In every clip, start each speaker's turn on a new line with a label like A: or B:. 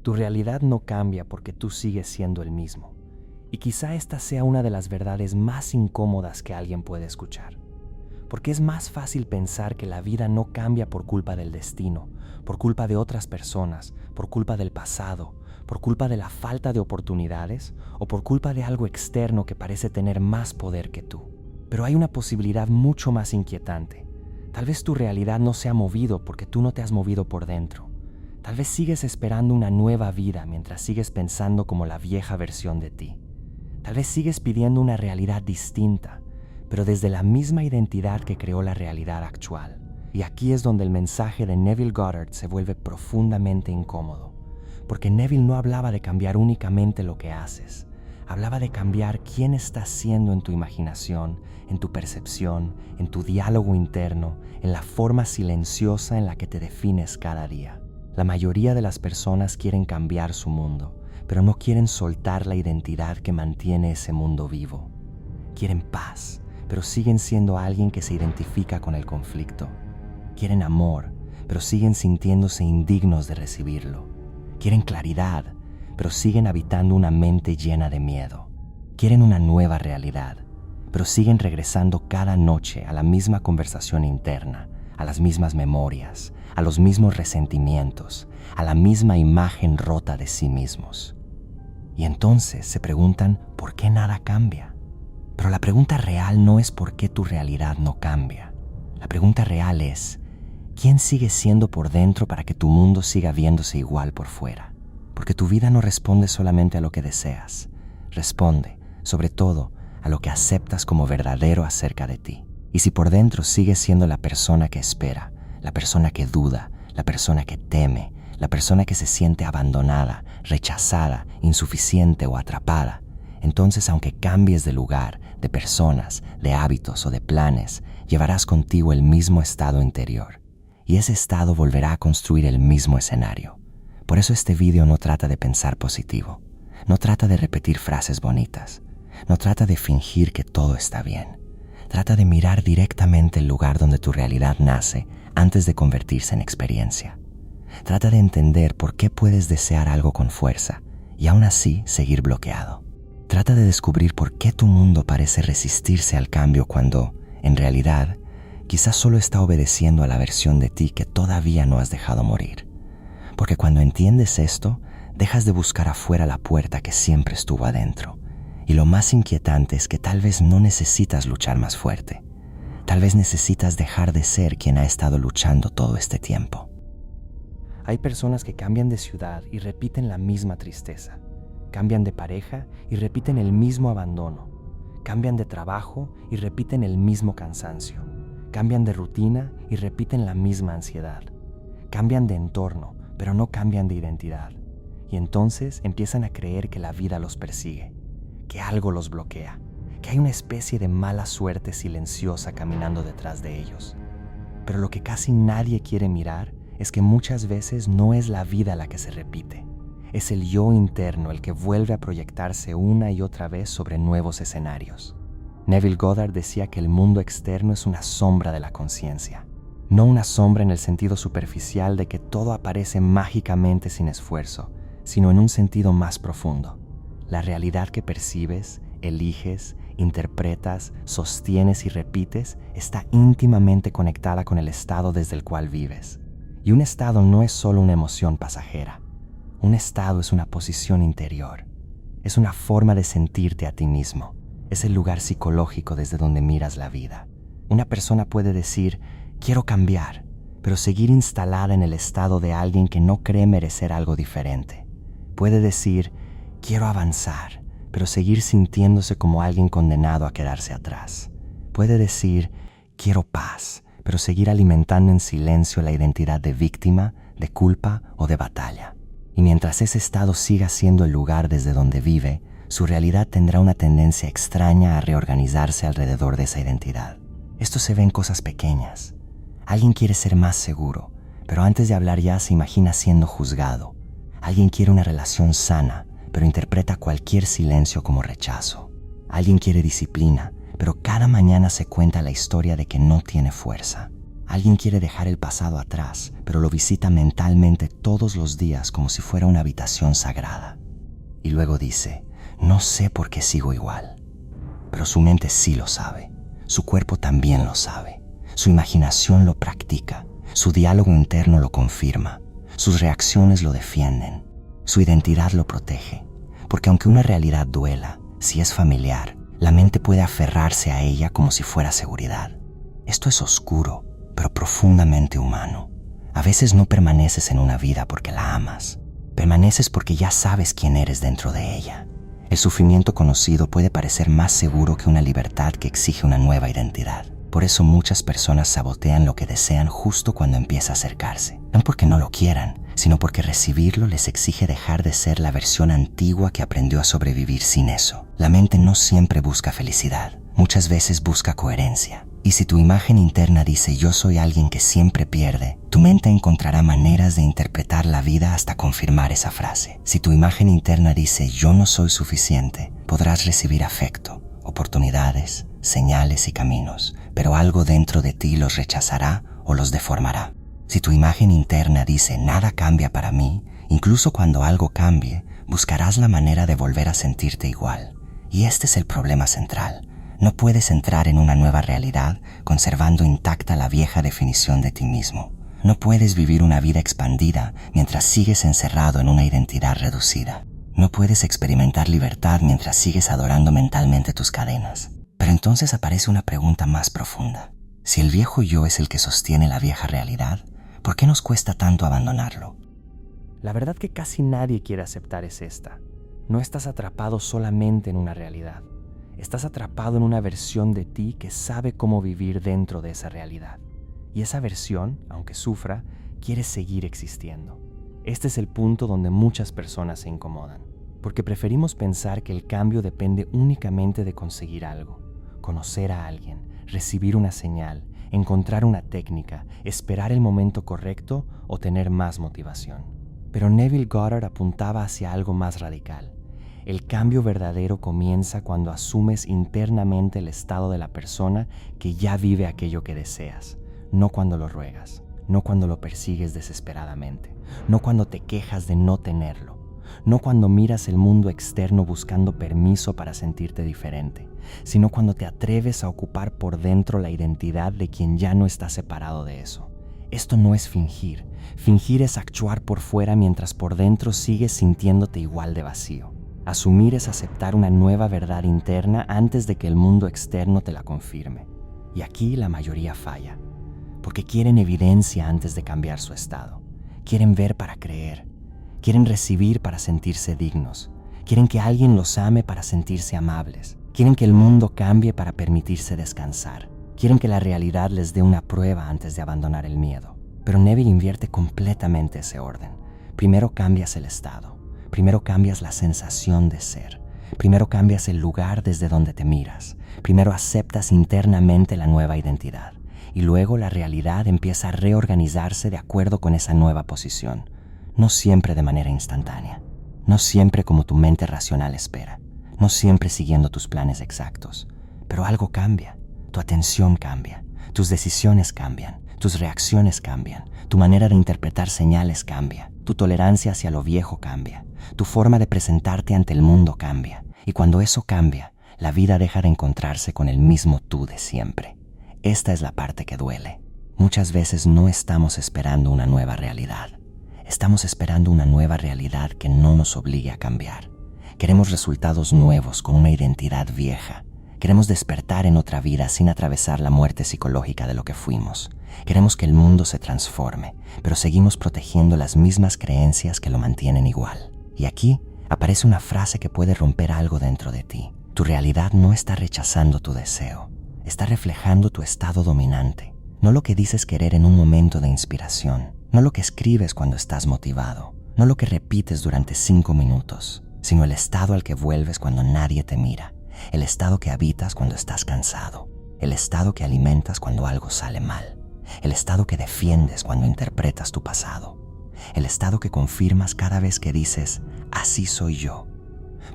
A: Tu realidad no cambia porque tú sigues siendo el mismo. Y quizá esta sea una de las verdades más incómodas que alguien puede escuchar. Porque es más fácil pensar que la vida no cambia por culpa del destino, por culpa de otras personas, por culpa del pasado, por culpa de la falta de oportunidades o por culpa de algo externo que parece tener más poder que tú. Pero hay una posibilidad mucho más inquietante. Tal vez tu realidad no se ha movido porque tú no te has movido por dentro. Tal vez sigues esperando una nueva vida mientras sigues pensando como la vieja versión de ti. Tal vez sigues pidiendo una realidad distinta, pero desde la misma identidad que creó la realidad actual. Y aquí es donde el mensaje de Neville Goddard se vuelve profundamente incómodo, porque Neville no hablaba de cambiar únicamente lo que haces, hablaba de cambiar quién estás siendo en tu imaginación, en tu percepción, en tu diálogo interno, en la forma silenciosa en la que te defines cada día. La mayoría de las personas quieren cambiar su mundo, pero no quieren soltar la identidad que mantiene ese mundo vivo. Quieren paz, pero siguen siendo alguien que se identifica con el conflicto. Quieren amor, pero siguen sintiéndose indignos de recibirlo. Quieren claridad, pero siguen habitando una mente llena de miedo. Quieren una nueva realidad, pero siguen regresando cada noche a la misma conversación interna, a las mismas memorias, a los mismos resentimientos, a la misma imagen rota de sí mismos. Y entonces se preguntan por qué nada cambia. Pero la pregunta real no es por qué tu realidad no cambia. La pregunta real es, ¿quién sigues siendo por dentro para que tu mundo siga viéndose igual por fuera? Porque tu vida no responde solamente a lo que deseas. Responde, sobre todo, a lo que aceptas como verdadero acerca de ti. Y si por dentro sigues siendo la persona que espera, la persona que duda, la persona que teme, la persona que se siente abandonada, rechazada, insuficiente o atrapada, entonces aunque cambies de lugar, de personas, de hábitos o de planes, llevarás contigo el mismo estado interior. Y ese estado volverá a construir el mismo escenario. Por eso este video no trata de pensar positivo, no trata de repetir frases bonitas, no trata de fingir que todo está bien. Trata de mirar directamente el lugar donde tu realidad nace antes de convertirse en experiencia. Trata de entender por qué puedes desear algo con fuerza y aún así seguir bloqueado. Trata de descubrir por qué tu mundo parece resistirse al cambio cuando, en realidad, quizás solo está obedeciendo a la versión de ti que todavía no has dejado morir. Porque cuando entiendes esto, dejas de buscar afuera la puerta que siempre estuvo adentro. Y lo más inquietante es que tal vez no necesitas luchar más fuerte. Tal vez necesitas dejar de ser quien ha estado luchando todo este tiempo. Hay personas que cambian de ciudad y repiten la misma tristeza. Cambian de pareja y repiten el mismo abandono. Cambian de trabajo y repiten el mismo cansancio. Cambian de rutina y repiten la misma ansiedad. Cambian de entorno, pero no cambian de identidad. Y entonces empiezan a creer que la vida los persigue, que algo los bloquea, que hay una especie de mala suerte silenciosa caminando detrás de ellos. Pero lo que casi nadie quiere mirar es que muchas veces no es la vida la que se repite. Es el yo interno el que vuelve a proyectarse una y otra vez sobre nuevos escenarios. Neville Goddard decía que el mundo externo es una sombra de la conciencia. No una sombra en el sentido superficial de que todo aparece mágicamente sin esfuerzo, sino en un sentido más profundo. La realidad que percibes, eliges, interpretas, sostienes y repites está íntimamente conectada con el estado desde el cual vives. Y un estado no es solo una emoción pasajera. Un estado es una posición interior. Es una forma de sentirte a ti mismo. Es el lugar psicológico desde donde miras la vida. Una persona puede decir, quiero cambiar, pero seguir instalada en el estado de alguien que no cree merecer algo diferente. Puede decir, quiero avanzar, pero seguir sintiéndose como alguien condenado a quedarse atrás. Puede decir, quiero paz, pero seguir alimentando en silencio la identidad de víctima, de culpa o de batalla. Y mientras ese estado siga siendo el lugar desde donde vive, su realidad tendrá una tendencia extraña a reorganizarse alrededor de esa identidad. Esto se ve en cosas pequeñas. Alguien quiere ser más seguro, pero antes de hablar ya se imagina siendo juzgado. Alguien quiere una relación sana, pero interpreta cualquier silencio como rechazo. Alguien quiere disciplina, pero cada mañana se cuenta la historia de que no tiene fuerza.
B: Alguien quiere dejar el pasado atrás, pero lo visita mentalmente todos los días como si fuera una habitación sagrada. Y luego dice, no sé por qué sigo igual. Pero su mente sí lo sabe, su cuerpo también lo sabe, su imaginación lo practica, su diálogo interno lo confirma, sus reacciones lo defienden, su identidad lo protege. Porque aunque una realidad duela, si es familiar, la mente puede aferrarse a ella como si fuera seguridad. Esto es oscuro, pero profundamente humano. A veces no permaneces en una vida porque la amas. Permaneces porque ya sabes quién eres dentro de ella. El sufrimiento conocido puede parecer más seguro que una libertad que exige una nueva identidad. Por eso muchas personas sabotean lo que desean justo cuando empieza a acercarse. No porque no lo quieran, sino porque recibirlo les exige dejar de ser la versión antigua que aprendió a sobrevivir sin eso. La mente no siempre busca felicidad, muchas veces busca coherencia. Y si tu imagen interna dice yo soy alguien que siempre pierde, tu mente encontrará maneras de interpretar la vida hasta confirmar esa frase. Si tu imagen interna dice yo no soy suficiente, podrás recibir afecto, oportunidades, señales y caminos, pero algo dentro de ti los rechazará o los deformará. Si tu imagen interna dice nada cambia para mí, incluso cuando algo cambie, buscarás la manera de volver a sentirte igual. Y este es el problema central. No puedes entrar en una nueva realidad conservando intacta la vieja definición de ti mismo. No puedes vivir una vida expandida mientras sigues encerrado en una identidad reducida. No puedes experimentar libertad mientras sigues adorando mentalmente tus cadenas. Pero entonces aparece una pregunta más profunda. Si el viejo yo es el que sostiene la vieja realidad, ¿por qué nos cuesta tanto abandonarlo?
A: La verdad que casi nadie quiere aceptar es esta. No estás atrapado solamente en una realidad. Estás atrapado en una versión de ti que sabe cómo vivir dentro de esa realidad. Y esa versión, aunque sufra, quiere seguir existiendo. Este es el punto donde muchas personas se incomodan, porque preferimos pensar que el cambio depende únicamente de conseguir algo, conocer a alguien, recibir una señal, encontrar una técnica, esperar el momento correcto o tener más motivación. Pero Neville Goddard apuntaba hacia algo más radical. El cambio verdadero comienza cuando asumes internamente el estado de la persona que ya vive aquello que deseas, no cuando lo ruegas, no cuando lo persigues desesperadamente, no cuando te quejas de no tenerlo, no cuando miras el mundo externo buscando permiso para sentirte diferente, sino cuando te atreves a ocupar por dentro la identidad de quien ya no está separado de eso. Esto no es fingir. Fingir es actuar por fuera mientras por dentro sigues sintiéndote igual de vacío. Asumir es aceptar una nueva verdad interna antes de que el mundo externo te la confirme. Y aquí la mayoría falla, porque quieren evidencia antes de cambiar su estado. Quieren ver para creer. Quieren recibir para sentirse dignos. Quieren que alguien los ame para sentirse amables. Quieren que el mundo cambie para permitirse descansar. Quieren que la realidad les dé una prueba antes de abandonar el miedo. Pero Neville invierte completamente ese orden. Primero cambias el estado. Primero cambias la sensación de ser. Primero cambias el lugar desde donde te miras. Primero aceptas internamente la nueva identidad. Y luego la realidad empieza a reorganizarse de acuerdo con esa nueva posición. No siempre de manera instantánea. No siempre como tu mente racional espera. No siempre siguiendo tus planes exactos. Pero algo cambia. Tu atención cambia. Tus decisiones cambian. Tus reacciones cambian. Tu manera de interpretar señales cambia. Tu tolerancia hacia lo viejo cambia. Tu forma de presentarte ante el mundo cambia. Y cuando eso cambia, la vida deja de encontrarse con el mismo tú de siempre. Esta es la parte que duele. Muchas veces no estamos esperando una nueva realidad. Estamos esperando una nueva realidad que no nos obligue a cambiar. Queremos resultados nuevos con una identidad vieja. Queremos despertar en otra vida sin atravesar la muerte psicológica de lo que fuimos. Queremos que el mundo se transforme, pero seguimos protegiendo las mismas creencias que lo mantienen igual. Y aquí aparece una frase que puede romper algo dentro de ti. Tu realidad no está rechazando tu deseo. Está reflejando tu estado dominante. No lo que dices querer en un momento de inspiración. No lo que escribes cuando estás motivado. No lo que repites durante 5 minutos. Sino el estado al que vuelves cuando nadie te mira. El estado que habitas cuando estás cansado. El estado que alimentas cuando algo sale mal. El estado que defiendes cuando interpretas tu pasado. El estado que confirmas cada vez que dices, así soy yo.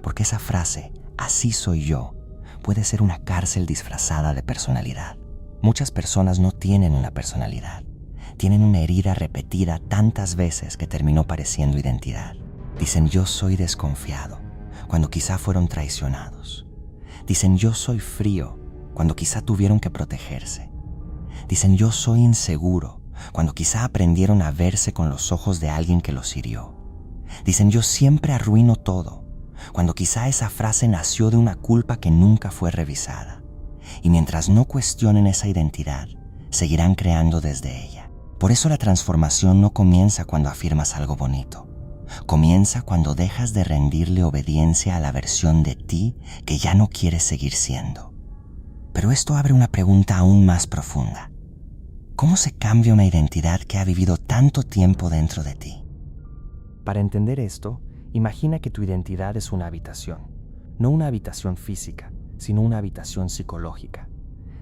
A: Porque esa frase, así soy yo, puede ser una cárcel disfrazada de personalidad.
B: Muchas personas no tienen una personalidad. Tienen una herida repetida tantas veces que terminó pareciendo identidad. Dicen yo soy desconfiado, cuando quizá fueron traicionados. Dicen yo soy frío, cuando quizá tuvieron que protegerse. Dicen yo soy inseguro, cuando quizá aprendieron a verse con los ojos de alguien que los hirió. Dicen yo siempre arruino todo, cuando quizá esa frase nació de una culpa que nunca fue revisada. Y mientras no cuestionen esa identidad, seguirán creando desde ella. Por eso la transformación no comienza cuando afirmas algo bonito. Comienza cuando dejas de rendirle obediencia a la versión de ti que ya no quieres seguir siendo. Pero esto abre una pregunta aún más profunda. ¿Cómo se cambia una identidad que ha vivido tanto tiempo dentro de ti?
A: Para entender esto, imagina que tu identidad es una habitación. No una habitación física, sino una habitación psicológica.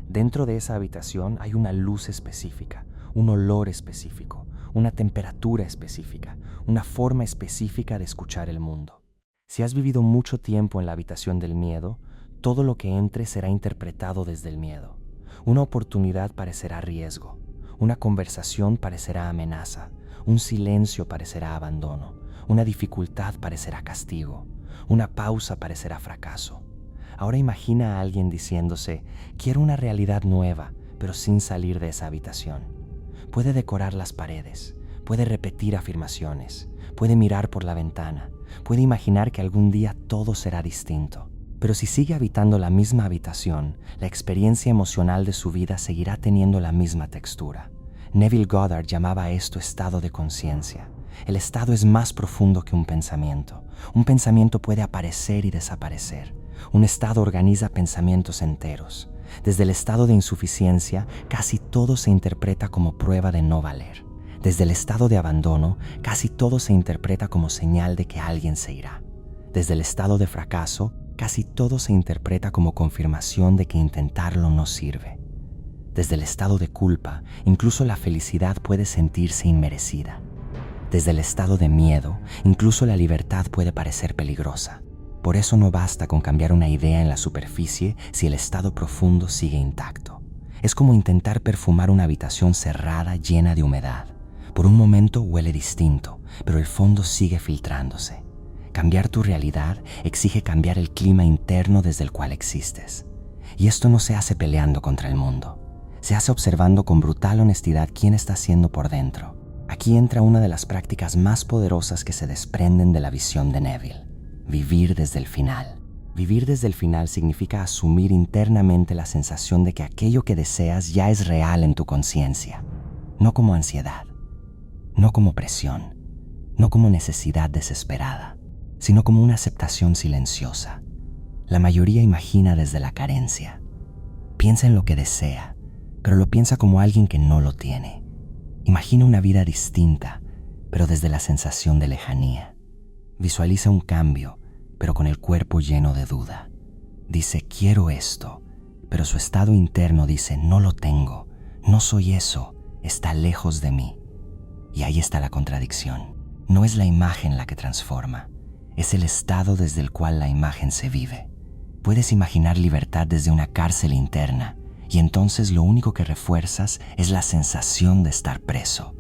A: Dentro de esa habitación hay una luz específica, un olor específico, una temperatura específica, una forma específica de escuchar el mundo. Si has vivido mucho tiempo en la habitación del miedo, todo lo que entre será interpretado desde el miedo. Una oportunidad parecerá riesgo, una conversación parecerá amenaza, un silencio parecerá abandono, una dificultad parecerá castigo, una pausa parecerá fracaso. Ahora imagina a alguien diciéndose, quiero una realidad nueva, pero sin salir de esa habitación. Puede decorar las paredes, puede repetir afirmaciones, puede mirar por la ventana, puede imaginar que algún día todo será distinto. Pero si sigue habitando la misma habitación, la experiencia emocional de su vida seguirá teniendo la misma textura. Neville Goddard llamaba a esto estado de conciencia. El estado es más profundo que un pensamiento. Un pensamiento puede aparecer y desaparecer. Un estado organiza pensamientos enteros. Desde el estado de insuficiencia, casi todo se interpreta como prueba de no valer. Desde el estado de abandono, casi todo se interpreta como señal de que alguien se irá. Desde el estado de fracaso, casi todo se interpreta como confirmación de que intentarlo no sirve. Desde el estado de culpa, incluso la felicidad puede sentirse inmerecida. Desde el estado de miedo, incluso la libertad puede parecer peligrosa. Por eso no basta con cambiar una idea en la superficie si el estado profundo sigue intacto. Es como intentar perfumar una habitación cerrada llena de humedad. Por un momento huele distinto, pero el fondo sigue filtrándose. Cambiar tu realidad exige cambiar el clima interno desde el cual existes. Y esto no se hace peleando contra el mundo. Se hace observando con brutal honestidad quién está siendo por dentro. Aquí entra una de las prácticas más poderosas que se desprenden de la visión de Neville. Vivir desde el final. Vivir desde el final significa asumir internamente la sensación de que aquello que deseas ya es real en tu conciencia. No como ansiedad, no como presión, no como necesidad desesperada, sino como una aceptación silenciosa. La mayoría imagina desde la carencia. Piensa en lo que desea, pero lo piensa como alguien que no lo tiene. Imagina una vida distinta, pero desde la sensación de lejanía. Visualiza un cambio, pero con el cuerpo lleno de duda. Dice, quiero esto, pero su estado interno dice, no lo tengo, no soy eso, está lejos de mí. Y ahí está la contradicción. No es la imagen la que transforma, es el estado desde el cual la imagen se vive. Puedes imaginar libertad desde una cárcel interna, y entonces lo único que refuerzas es la sensación de estar preso.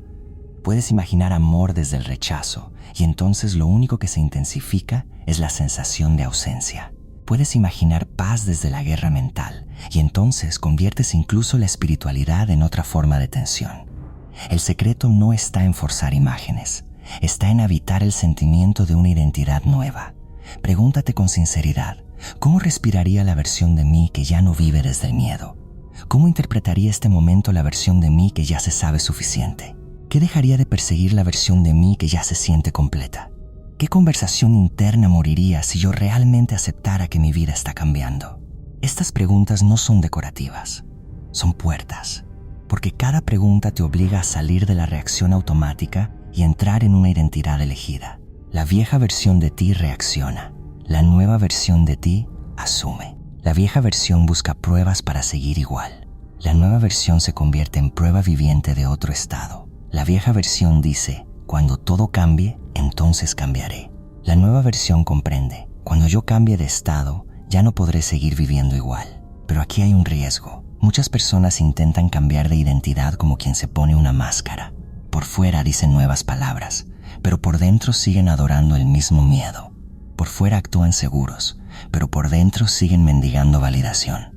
A: Puedes imaginar amor desde el rechazo, y entonces lo único que se intensifica es la sensación de ausencia. Puedes imaginar paz desde la guerra mental, y entonces conviertes incluso la espiritualidad en otra forma de tensión. El secreto no está en forzar imágenes, está en habitar el sentimiento de una identidad nueva. Pregúntate con sinceridad, ¿cómo respiraría la versión de mí que ya no vive desde el miedo? ¿Cómo interpretaría este momento la versión de mí que ya se sabe suficiente? ¿Qué dejaría de perseguir la versión de mí que ya se siente completa? ¿Qué conversación interna moriría si yo realmente aceptara que mi vida está cambiando? Estas preguntas no son decorativas, son puertas, porque cada pregunta te obliga a salir de la reacción automática y entrar en una identidad elegida. La vieja versión de ti reacciona, la nueva versión de ti asume. La vieja versión busca pruebas para seguir igual. La nueva versión se convierte en prueba viviente de otro estado. La vieja versión dice, cuando todo cambie, entonces cambiaré. La nueva versión comprende, cuando yo cambie de estado, ya no podré seguir viviendo igual. Pero aquí hay un riesgo.
B: Muchas personas intentan cambiar de identidad como quien se pone una máscara. Por fuera dicen nuevas palabras, pero por dentro siguen adorando el mismo miedo. Por fuera actúan seguros, pero por dentro siguen mendigando validación.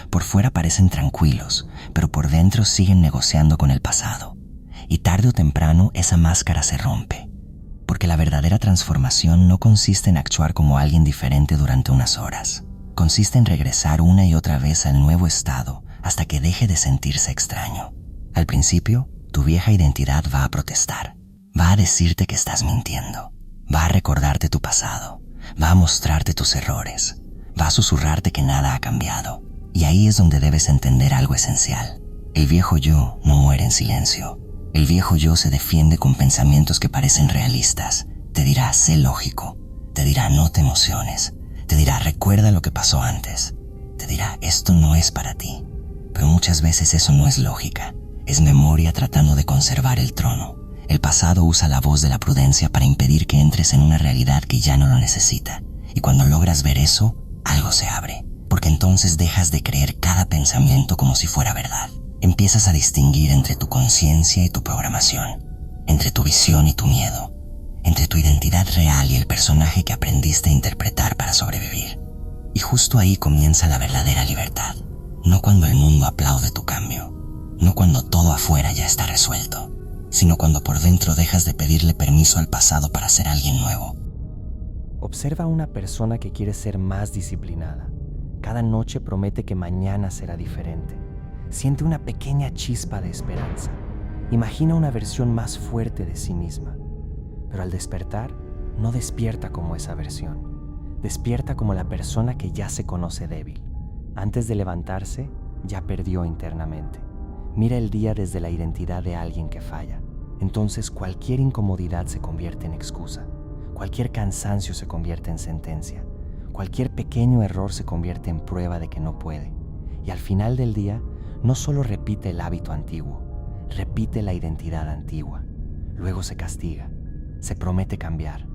B: Por fuera parecen tranquilos, pero por dentro siguen negociando con el pasado. Y tarde o temprano esa máscara se rompe. Porque la verdadera transformación no consiste en actuar como alguien diferente durante unas horas. Consiste en regresar una y otra vez al nuevo estado hasta que deje de sentirse extraño. Al principio, tu vieja identidad va a protestar. Va a decirte que estás mintiendo. Va a recordarte tu pasado. Va a mostrarte tus errores. Va a susurrarte que nada ha cambiado. Y ahí es donde debes entender algo esencial. El viejo yo no muere en silencio. El viejo yo se defiende con pensamientos que parecen realistas. Te dirá, sé lógico. Te dirá, no te emociones. Te dirá, recuerda lo que pasó antes. Te dirá, esto no es para ti. Pero muchas veces eso no es lógica. Es memoria tratando de conservar el trono. El pasado usa la voz de la prudencia para impedir que entres en una realidad que ya no lo necesita. Y cuando logras ver eso, algo se abre. Porque entonces dejas de creer cada pensamiento como si fuera verdad. Empiezas a distinguir entre tu conciencia y tu programación, entre tu visión y tu miedo, entre tu identidad real y el personaje que aprendiste a interpretar para sobrevivir. Y justo ahí comienza la verdadera libertad. No cuando el mundo aplaude tu cambio, no cuando todo afuera ya está resuelto, sino cuando por dentro dejas de pedirle permiso al pasado para ser alguien nuevo.
A: Observa a una persona que quiere ser más disciplinada. Cada noche promete que mañana será diferente. Siente una pequeña chispa de esperanza. Imagina una versión más fuerte de sí misma. Pero al despertar, no despierta como esa versión. Despierta como la persona que ya se conoce débil. Antes de levantarse, ya perdió internamente. Mira el día desde la identidad de alguien que falla. Entonces cualquier incomodidad se convierte en excusa. Cualquier cansancio se convierte en sentencia. Cualquier pequeño error se convierte en prueba de que no puede. Y al final del día, no solo repite el hábito antiguo, repite la identidad antigua. Luego se castiga, se promete cambiar,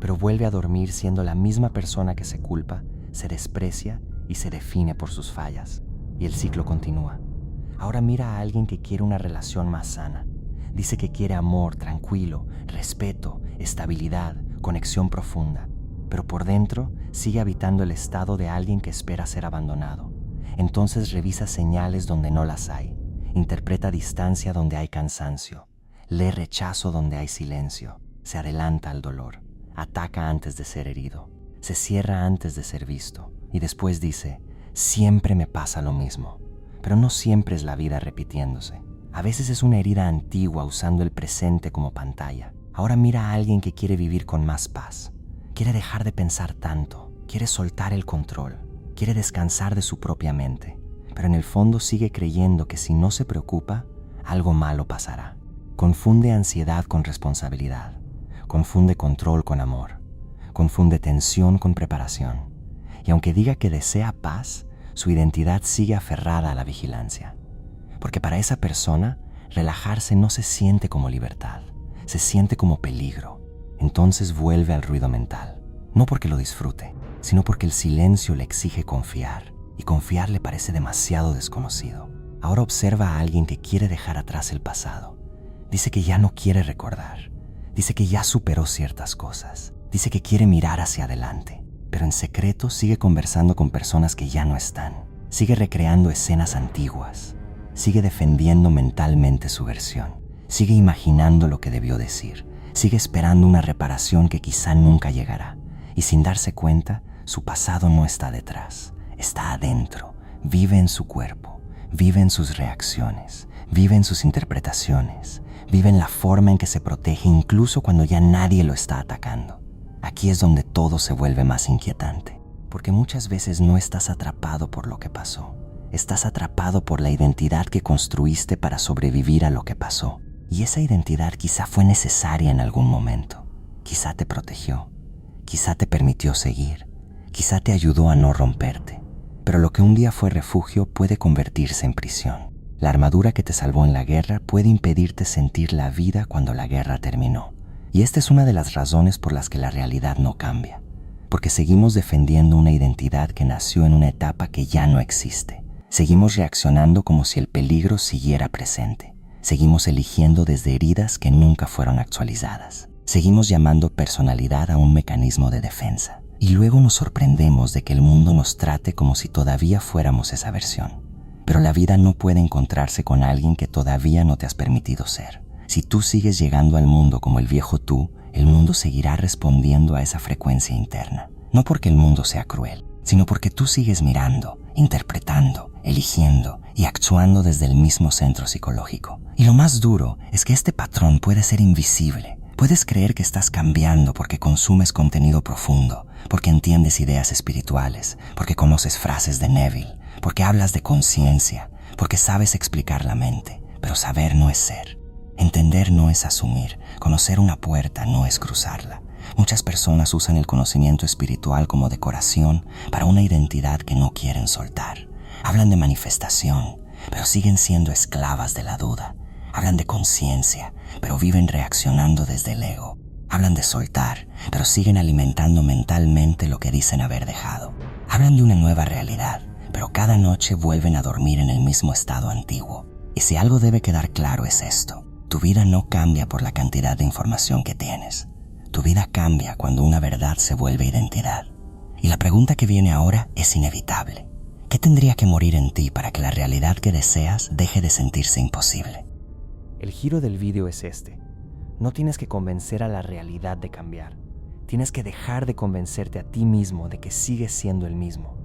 A: pero vuelve a dormir siendo la misma persona que se culpa, se desprecia y se define por sus fallas. Y el ciclo continúa. Ahora mira a alguien que quiere una relación más sana. Dice que quiere amor tranquilo, respeto, estabilidad, conexión profunda. Pero por dentro sigue habitando el estado de alguien que espera ser abandonado. Entonces revisa señales donde no las hay, interpreta distancia donde hay cansancio, lee rechazo donde hay silencio, se adelanta al dolor, ataca antes de ser herido, se cierra antes de ser visto y después dice, siempre me pasa lo mismo. Pero no siempre es la vida repitiéndose. A veces es una herida antigua usando el presente como pantalla. Ahora mira a alguien que quiere vivir con más paz, quiere dejar de pensar tanto, quiere soltar el control. Quiere descansar de su propia mente, pero en el fondo sigue creyendo que si no se preocupa, algo malo pasará. Confunde ansiedad con responsabilidad, confunde control con amor, confunde tensión con preparación. Y aunque diga que desea paz, su identidad sigue aferrada a la vigilancia. Porque para esa persona, relajarse no se siente como libertad, se siente como peligro. Entonces vuelve al ruido mental, no porque lo disfrute, sino porque el silencio le exige confiar, y confiar le parece demasiado desconocido. Ahora observa a alguien que quiere dejar atrás el pasado. Dice que ya no quiere recordar. Dice que ya superó ciertas cosas. Dice que quiere mirar hacia adelante, pero en secreto sigue conversando con personas que ya no están. Sigue recreando escenas antiguas. Sigue defendiendo mentalmente su versión. Sigue imaginando lo que debió decir. Sigue esperando una reparación que quizá nunca llegará. Y sin darse cuenta, su pasado no está detrás, está adentro, vive en su cuerpo, vive en sus reacciones, vive en sus interpretaciones, vive en la forma en que se protege incluso cuando ya nadie lo está atacando. Aquí es donde todo se vuelve más inquietante, porque muchas veces no estás atrapado por lo que pasó, estás atrapado por la identidad que construiste para sobrevivir a lo que pasó. Y esa identidad quizá fue necesaria en algún momento, quizá te protegió, quizá te permitió seguir, quizá te ayudó a no romperte, pero lo que un día fue refugio puede convertirse en prisión. La armadura que te salvó en la guerra puede impedirte sentir la vida cuando la guerra terminó. Y esta es una de las razones por las que la realidad no cambia, porque seguimos defendiendo una identidad que nació en una etapa que ya no existe.
B: Seguimos reaccionando como si el peligro siguiera presente. Seguimos eligiendo desde heridas que nunca fueron actualizadas. Seguimos llamando personalidad a un mecanismo de defensa. Y luego nos sorprendemos de que el mundo nos trate como si todavía fuéramos esa versión. Pero la vida no puede encontrarse con alguien que todavía no te has permitido ser. Si tú sigues llegando al mundo como el viejo tú, el mundo seguirá respondiendo a esa frecuencia interna. No porque el mundo sea cruel, sino porque tú sigues mirando, interpretando, eligiendo y actuando desde el mismo centro psicológico. Y lo más duro es que este patrón puede ser invisible. Puedes creer que estás cambiando porque consumes contenido profundo, porque entiendes ideas espirituales, porque conoces frases de Neville, porque hablas de conciencia, porque sabes explicar la mente. Pero saber no es ser. Entender no es asumir. Conocer una puerta no es cruzarla. Muchas personas usan el conocimiento espiritual como decoración para una identidad que no quieren soltar. Hablan de manifestación, pero siguen siendo esclavas de la duda. Hablan de conciencia, pero viven reaccionando desde el ego. Hablan de soltar, pero siguen alimentando mentalmente lo que dicen haber dejado. Hablan de una nueva realidad, pero cada noche vuelven a dormir en el mismo estado antiguo. Y si algo debe quedar claro es esto: tu vida no cambia por la cantidad de información que tienes. Tu vida cambia cuando una verdad se vuelve identidad. Y la pregunta que viene ahora es inevitable. ¿Qué tendría que morir en ti para que la realidad que deseas deje de sentirse imposible?
A: El giro del vídeo es este. No tienes que convencer a la realidad de cambiar. Tienes que dejar de convencerte a ti mismo de que sigues siendo el mismo.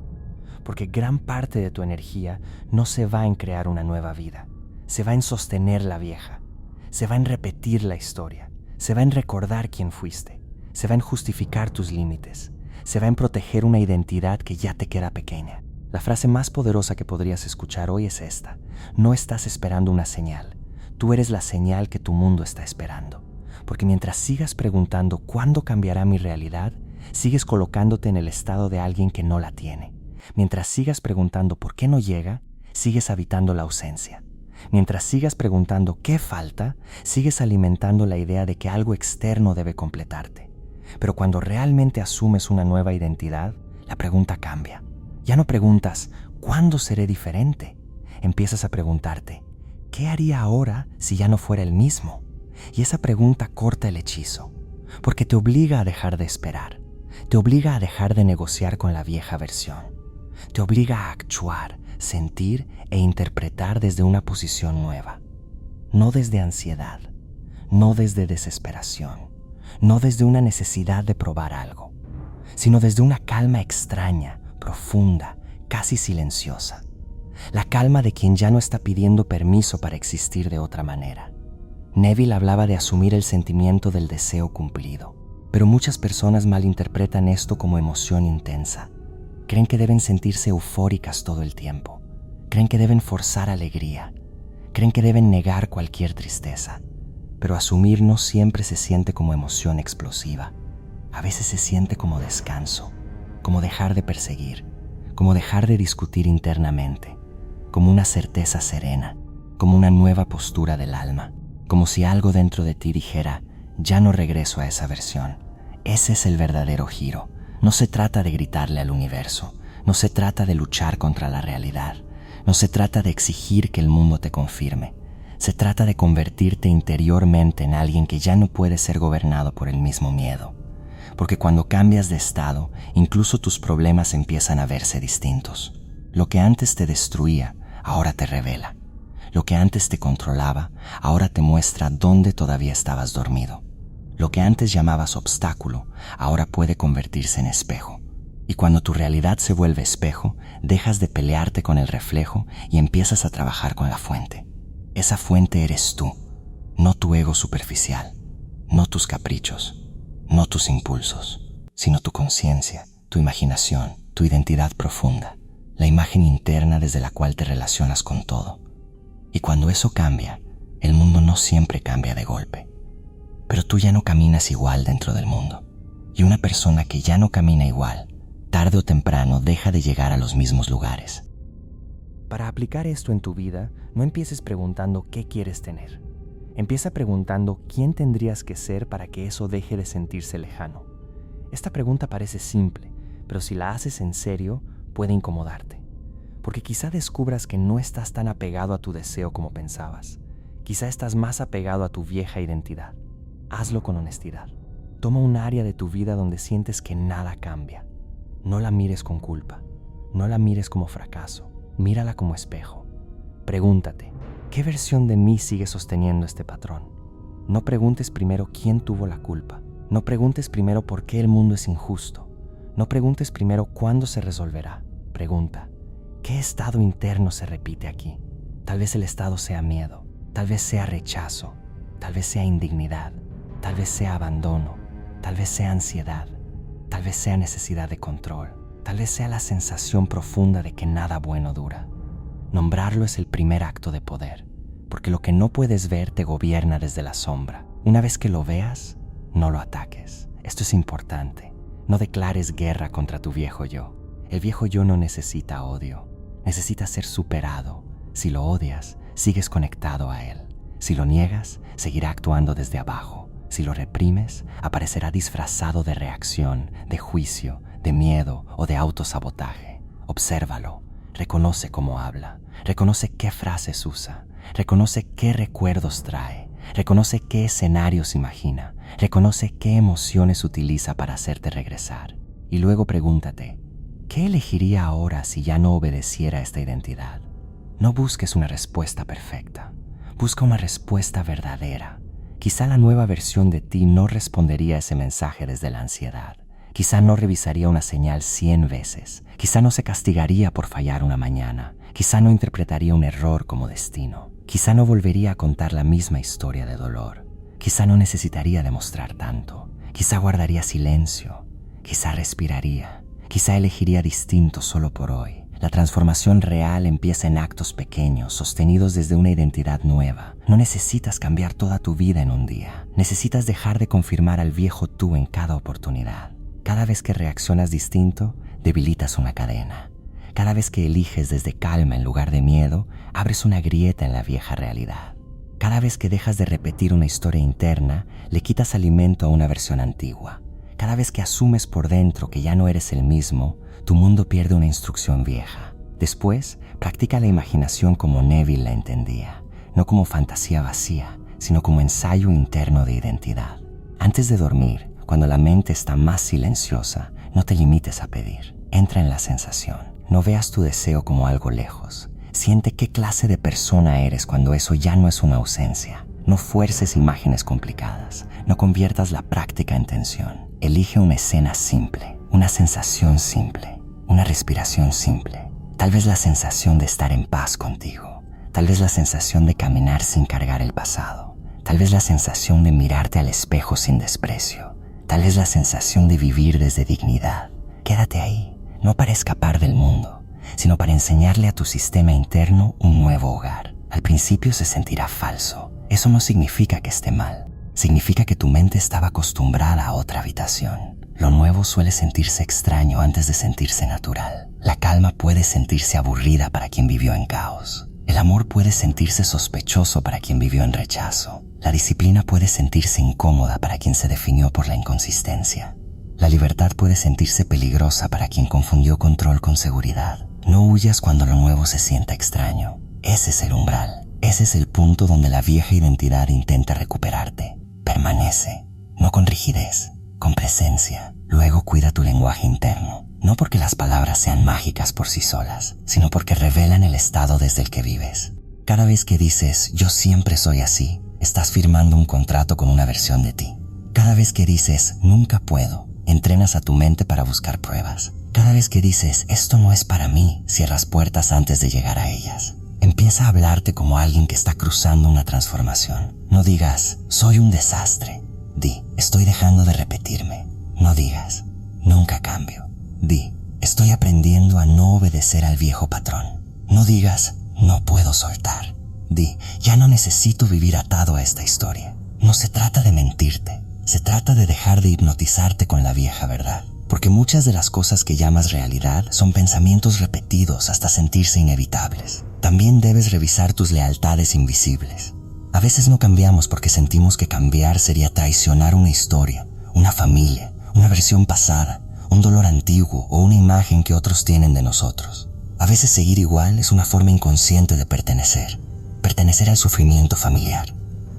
A: Porque gran parte de tu energía no se va en crear una nueva vida. Se va en sostener la vieja. Se va en repetir la historia. Se va en recordar quién fuiste. Se va en justificar tus límites. Se va en proteger una identidad que ya te queda pequeña. La frase más poderosa que podrías escuchar hoy es esta: no estás esperando una señal. Tú eres la señal que tu mundo está esperando. Porque mientras sigas preguntando ¿cuándo cambiará mi realidad?, sigues colocándote en el estado de alguien que no la tiene. Mientras sigas preguntando ¿por qué no llega?, sigues habitando la ausencia. Mientras sigas preguntando ¿qué falta?, sigues alimentando la idea de que algo externo debe completarte. Pero cuando realmente asumes una nueva identidad, la pregunta cambia. Ya no preguntas ¿cuándo seré diferente? Empiezas a preguntarte ¿qué haría ahora si ya no fuera el mismo? Y esa pregunta corta el hechizo, porque te obliga a dejar de esperar, te obliga a dejar de negociar con la vieja versión, te obliga a actuar, sentir e interpretar desde una posición nueva, no desde ansiedad, no desde desesperación, no desde una necesidad de probar algo, sino desde una calma extraña, profunda, casi silenciosa. La calma de quien ya no está pidiendo permiso para existir de otra manera. Neville hablaba de asumir el sentimiento del deseo cumplido, pero muchas personas malinterpretan esto como emoción intensa. Creen que deben sentirse eufóricas todo el tiempo. Creen que deben forzar alegría. Creen que deben negar cualquier tristeza. Pero asumir no siempre se siente como emoción explosiva. A veces se siente como descanso, como dejar de perseguir, como dejar de discutir internamente, como una certeza serena, como una nueva postura del alma, como si algo dentro de ti dijera, ya no regreso a esa versión. Ese es el verdadero giro. No se trata de gritarle al universo, no se trata de luchar contra la realidad, no se trata de exigir que el mundo te confirme. Se trata de convertirte interiormente en alguien que ya no puede ser gobernado por el mismo miedo. Porque cuando cambias de estado, incluso tus problemas empiezan a verse distintos. Lo que antes te destruía, ahora te revela. Lo que antes te controlaba, ahora te muestra dónde todavía estabas dormido. Lo que antes llamabas obstáculo, ahora puede convertirse en espejo. Y cuando tu realidad se vuelve espejo, dejas de pelearte con el reflejo y empiezas a trabajar con la fuente. Esa fuente eres tú, no tu ego superficial, no tus caprichos, no tus impulsos, sino tu conciencia, tu imaginación, tu identidad profunda, la imagen interna desde la cual te relacionas con todo. Y cuando eso cambia, el mundo no siempre cambia de golpe. Pero tú ya no caminas igual dentro del mundo. Y una persona que ya no camina igual, tarde o temprano deja de llegar a los mismos lugares. Para aplicar esto en tu vida, no empieces preguntando qué quieres tener. Empieza preguntando quién tendrías que ser para que eso deje de sentirse lejano. Esta pregunta parece simple, pero si la haces en serio, puede incomodarte. porque quizá descubras que no estás tan apegado a tu deseo como pensabas. Quizá estás más apegado a tu vieja identidad. Hazlo con honestidad. Toma un área de tu vida donde sientes que nada cambia. No la mires con culpa. No la mires como fracaso. Mírala como espejo. Pregúntate, ¿qué versión de mí sigue sosteniendo este patrón? No preguntes primero quién tuvo la culpa. No preguntes primero por qué el mundo es injusto. No preguntes primero cuándo se resolverá. Pregunta, ¿qué estado interno se repite aquí? Tal vez el estado sea miedo. Tal vez sea rechazo. Tal vez sea indignidad. Tal vez sea abandono. Tal vez sea ansiedad. Tal vez sea necesidad de control. Tal vez sea la sensación profunda de que nada bueno dura. Nombrarlo es el primer acto de poder, porque lo que no puedes ver te gobierna desde la sombra. Una vez que lo veas, no lo ataques. Esto es importante. No declares guerra contra tu viejo yo. El viejo yo no necesita odio. Necesita ser superado. Si lo odias, sigues conectado a él. Si lo niegas, seguirá actuando desde abajo. Si lo reprimes, aparecerá disfrazado de reacción, de juicio, de miedo o de autosabotaje. Obsérvalo. Reconoce cómo habla. Reconoce qué frases usa. Reconoce qué recuerdos trae. Reconoce qué escenarios imagina. Reconoce qué emociones utiliza para hacerte regresar. Y luego pregúntate, ¿qué elegiría ahora si ya no obedeciera a esta identidad? No busques una respuesta perfecta. Busca una respuesta verdadera. Quizá la nueva versión de ti no respondería a ese mensaje desde la ansiedad. Quizá no revisaría una señal 100 veces. Quizá no se castigaría por fallar una mañana. Quizá no interpretaría un error como destino. Quizá no volvería a contar la misma historia de dolor. Quizá no necesitaría demostrar tanto. Quizá guardaría silencio. Quizá respiraría. Quizá elegiría distinto solo por hoy. La transformación real empieza en actos pequeños, sostenidos desde una identidad nueva. No necesitas cambiar toda tu vida en un día. Necesitas dejar de confirmar al viejo tú en cada oportunidad. Cada vez que reaccionas distinto, debilitas una cadena. Cada vez que eliges desde calma en lugar de miedo, abres una grieta en la vieja realidad. Cada vez que dejas de repetir una historia interna, le quitas alimento a una versión antigua. Cada vez que asumes por dentro que ya no eres el mismo, tu mundo pierde una instrucción vieja. Después, practica la imaginación como Neville la entendía, no como fantasía vacía, sino como ensayo interno de identidad. Antes de dormir, cuando la mente está más silenciosa, no te limites a pedir. Entra en la sensación. No veas tu deseo como algo lejos. Siente qué clase de persona eres cuando eso ya no es una ausencia. No fuerces imágenes complicadas. No conviertas la práctica en tensión. Elige una escena simple, una sensación simple, una respiración simple. Tal vez la sensación de estar en paz contigo. Tal vez la sensación de caminar sin cargar el pasado. Tal vez la sensación de mirarte al espejo sin desprecio. Tal vez la sensación de vivir desde dignidad. Quédate ahí, no para escapar del mundo, sino para enseñarle a tu sistema interno un nuevo hogar. Al principio se sentirá falso. Eso no significa que esté mal. Significa que tu mente estaba acostumbrada a otra habitación. Lo nuevo suele sentirse extraño antes de sentirse natural. La calma puede sentirse aburrida para quien vivió en caos. El amor puede sentirse sospechoso para quien vivió en rechazo. La disciplina puede sentirse incómoda para quien se definió por la inconsistencia. La libertad puede sentirse peligrosa para quien confundió control con seguridad. No huyas cuando lo nuevo se sienta extraño. Ese es el umbral. Ese es el punto donde la vieja identidad intenta recuperarte. Permanece, no con rigidez, con presencia. Luego cuida tu lenguaje interno. No porque las palabras sean mágicas por sí solas, sino porque revelan el estado desde el que vives. Cada vez que dices, yo siempre soy así, estás firmando un contrato con una versión de ti. Cada vez que dices, nunca puedo, entrenas a tu mente para buscar pruebas. Cada vez que dices, esto no es para mí, cierras puertas antes de llegar a ellas. Empieza a hablarte como alguien que está cruzando una transformación. No digas, soy un desastre. Di, estoy dejando de repetirme. No digas, nunca cambio. Di, estoy aprendiendo a no obedecer al viejo patrón. No digas, no puedo soltar. Di, ya no necesito vivir atado a esta historia. No se trata de mentirte. Se trata de dejar de hipnotizarte con la vieja verdad. Porque muchas de las cosas que llamas realidad son pensamientos repetidos hasta sentirse inevitables. También debes revisar tus lealtades invisibles. A veces no cambiamos porque sentimos que cambiar sería traicionar una historia, una familia, una versión pasada, un dolor antiguo o una imagen que otros tienen de nosotros.
B: A veces seguir igual es una forma inconsciente de pertenecer. Pertenecer al sufrimiento familiar.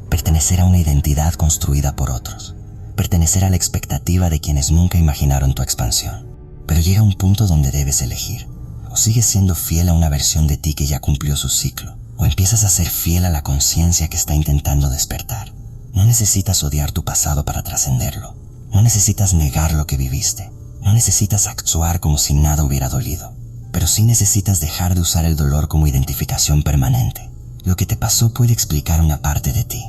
B: Pertenecer a una identidad construida por otros. Pertenecer a la expectativa de quienes nunca imaginaron tu expansión. Pero llega un punto donde debes elegir. O sigues siendo fiel a una versión de ti que ya cumplió su ciclo, o empiezas a ser fiel a la conciencia que está intentando despertar. No necesitas odiar tu pasado para trascenderlo. No necesitas negar lo que viviste. No necesitas actuar como si nada hubiera dolido. Pero sí necesitas dejar de usar el dolor como identificación permanente. Lo que te pasó puede explicar una parte de ti,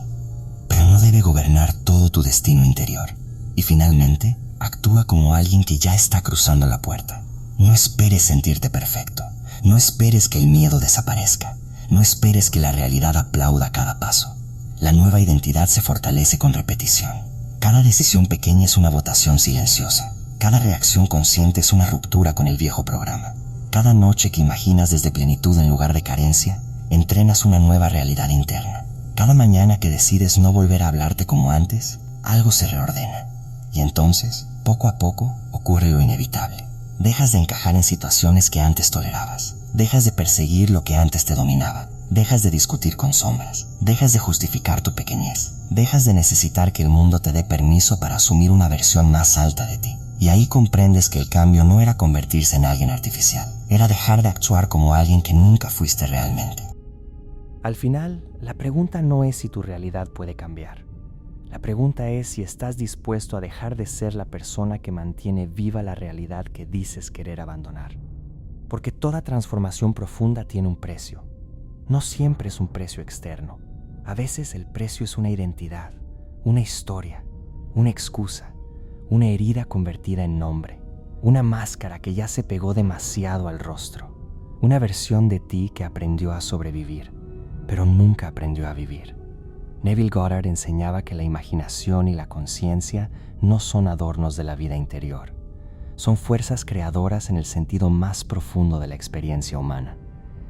B: pero no debe gobernar todo tu destino interior. Y finalmente, actúa como alguien que ya está cruzando la puerta. No esperes sentirte perfecto. No esperes que el miedo desaparezca. No esperes que la realidad aplauda cada paso. La nueva identidad se fortalece con repetición. Cada decisión pequeña es una votación silenciosa. Cada reacción consciente es una ruptura con el viejo programa. Cada noche que imaginas desde plenitud en lugar de carencia, entrenas una nueva realidad interna. Cada mañana que decides no volver a hablarte como antes, algo se reordena. Y entonces, poco a poco, ocurre lo inevitable. Dejas de encajar en situaciones que antes tolerabas. Dejas de perseguir lo que antes te dominaba. Dejas de discutir con sombras. Dejas de justificar tu pequeñez. Dejas de necesitar que el mundo te dé permiso para asumir una versión más alta de ti. Y ahí comprendes que el cambio no era convertirse en alguien artificial. Era dejar de actuar como alguien que nunca fuiste realmente.
A: Al final, la pregunta no es si tu realidad puede cambiar. La pregunta es si estás dispuesto a dejar de ser la persona que mantiene viva la realidad que dices querer abandonar. Porque toda transformación profunda tiene un precio. No siempre es un precio externo. A veces el precio es una identidad, una historia, una excusa, una herida convertida en nombre, una máscara que ya se pegó demasiado al rostro, una versión de ti que aprendió a sobrevivir, pero nunca aprendió a vivir. Neville Goddard enseñaba que la imaginación y la conciencia no son adornos de la vida interior, son fuerzas creadoras en el sentido más profundo de la experiencia humana.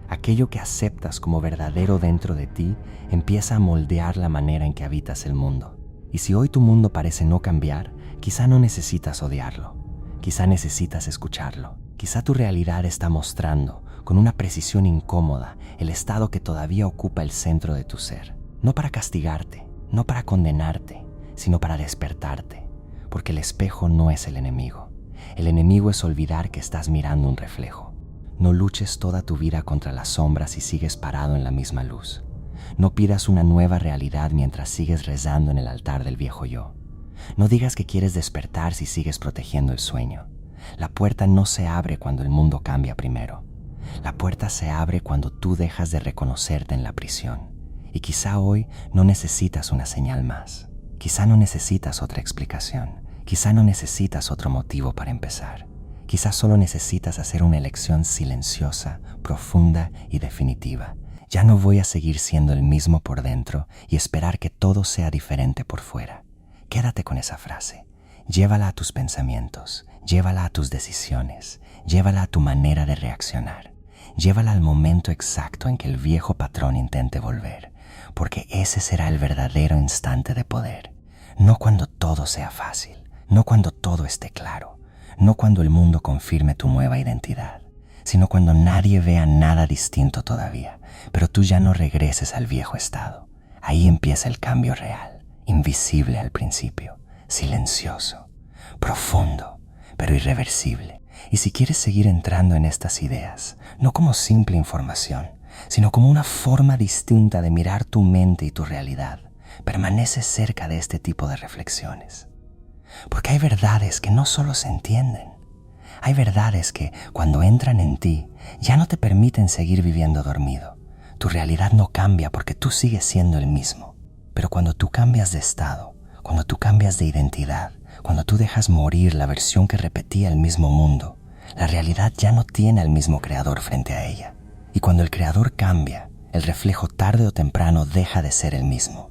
A: Aquello que aceptas como verdadero dentro de ti empieza a moldear la manera en que habitas el mundo. Y si hoy tu mundo parece no cambiar, quizá no necesitas odiarlo, quizá necesitas escucharlo. Quizá tu realidad está mostrando, con una precisión incómoda, el estado que todavía ocupa el centro de tu ser. No para castigarte, no para condenarte, sino para despertarte, porque el espejo no es el enemigo. El enemigo es olvidar que estás mirando un reflejo. No luches toda tu vida contra las sombras y sigues parado en la misma luz. No pidas una nueva realidad mientras sigues rezando en el altar del viejo yo. No digas que quieres despertar si sigues protegiendo el sueño. La puerta no se abre cuando el mundo cambia primero. La puerta se abre cuando tú dejas de reconocerte en la prisión. Y quizá hoy no necesitas una señal más. Quizá no necesitas otra explicación. Quizá no necesitas otro motivo para empezar. Quizá solo necesitas hacer una elección silenciosa, profunda y definitiva. Ya no voy a seguir siendo el mismo por dentro y esperar que todo sea diferente por fuera. Quédate con esa frase. Llévala a tus pensamientos, llévala a tus decisiones, llévala a tu manera de reaccionar. Llévala al momento exacto en que el viejo patrón intente volver, porque ese será el verdadero instante de poder. No cuando todo sea fácil, no cuando todo esté claro, no cuando el mundo confirme tu nueva identidad, sino cuando nadie vea nada distinto todavía, pero tú ya no regreses al viejo estado. Ahí empieza el cambio real, invisible al principio, silencioso, profundo, pero irreversible. Y si quieres seguir entrando en estas ideas, no como simple información, sino como una forma distinta de mirar tu mente y tu realidad, permanece cerca de este tipo de reflexiones. Porque hay verdades que no solo se entienden, hay verdades que, cuando entran en ti, ya no te permiten seguir viviendo dormido. Tu realidad no cambia porque tú sigues siendo el mismo. Pero cuando tú cambias de estado, cuando tú cambias de identidad, cuando tú dejas morir la versión que repetía el mismo mundo, la realidad ya no tiene al mismo creador frente a ella. Y cuando el creador cambia, el reflejo tarde o temprano deja de ser el mismo.